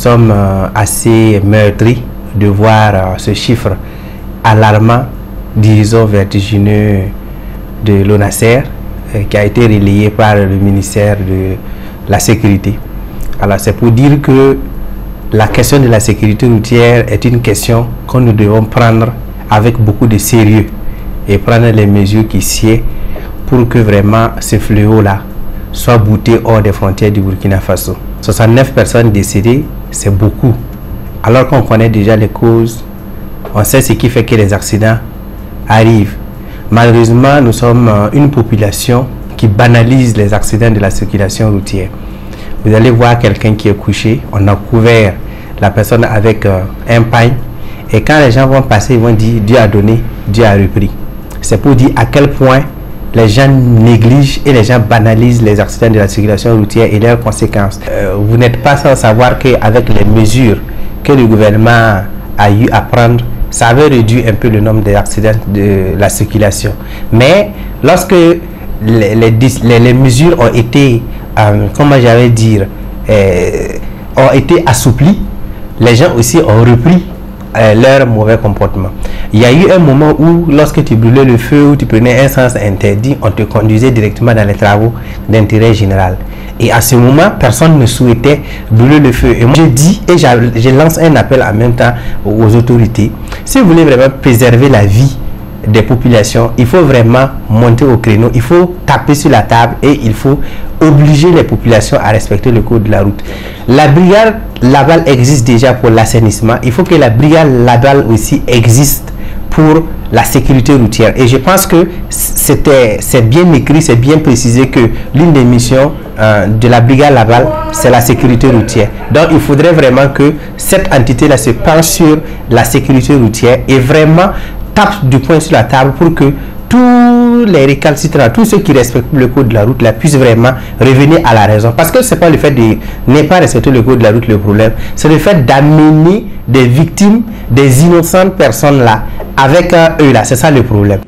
sommes assez meurtris de voir ce chiffre alarmant, disons vertigineux, de l'ONASER, qui a été relayé par le ministère de la Sécurité. Alors c'est pour dire que la question de la sécurité routière est une question que nous devons prendre avec beaucoup de sérieux et prendre les mesures qui sied pour que vraiment ce fléau-là soit bouté hors des frontières du Burkina Faso. 69 personnes décédées, c'est beaucoup. Alors qu'on connaît déjà les causes, on sait ce qui fait que les accidents arrivent. Malheureusement, nous sommes une population qui banalise les accidents de la circulation routière. Vous allez voir quelqu'un qui est couché, on a couvert la personne avec un pagne, et quand les gens vont passer, ils vont dire Dieu a donné, Dieu a repris. C'est pour dire à quel point les gens négligent et les gens banalisent les accidents de la circulation routière et leurs conséquences. Vous n'êtes pas sans savoir qu'avec les mesures que le gouvernement a eu à prendre, ça avait réduit un peu le nombre d'accidents de la circulation. Mais lorsque les mesures ont été, comment j'allais dire, ont été assouplies, les gens aussi ont repris leur mauvais comportement. Il y a eu un moment où, lorsque tu brûlais le feu ou tu prenais un sens interdit, on te conduisait directement dans les travaux d'intérêt général. Et à ce moment, personne ne souhaitait brûler le feu. Et moi, je dis et je lance un appel en même temps aux autorités. Si vous voulez vraiment préserver la vie des populations, il faut vraiment monter au créneau, il faut taper sur la table et il faut obliger les populations à respecter le code de la route. La brigade Laval existe déjà pour l'assainissement, il faut que la brigade Laval aussi existe pour la sécurité routière. Et je pense que c'est bien écrit, c'est bien précisé que l'une des missions de la brigade Laval, c'est la sécurité routière. Donc il faudrait vraiment que cette entité-là se penche sur la sécurité routière et vraiment tape du poing sur la table pour que tous les récalcitrants, tous ceux qui respectent le code de la route là, puissent vraiment revenir à la raison. Parce que ce n'est pas le fait de ne pas respecter le code de la route le problème, c'est le fait d'amener des victimes, des innocentes personnes là, avec eux là, c'est ça le problème.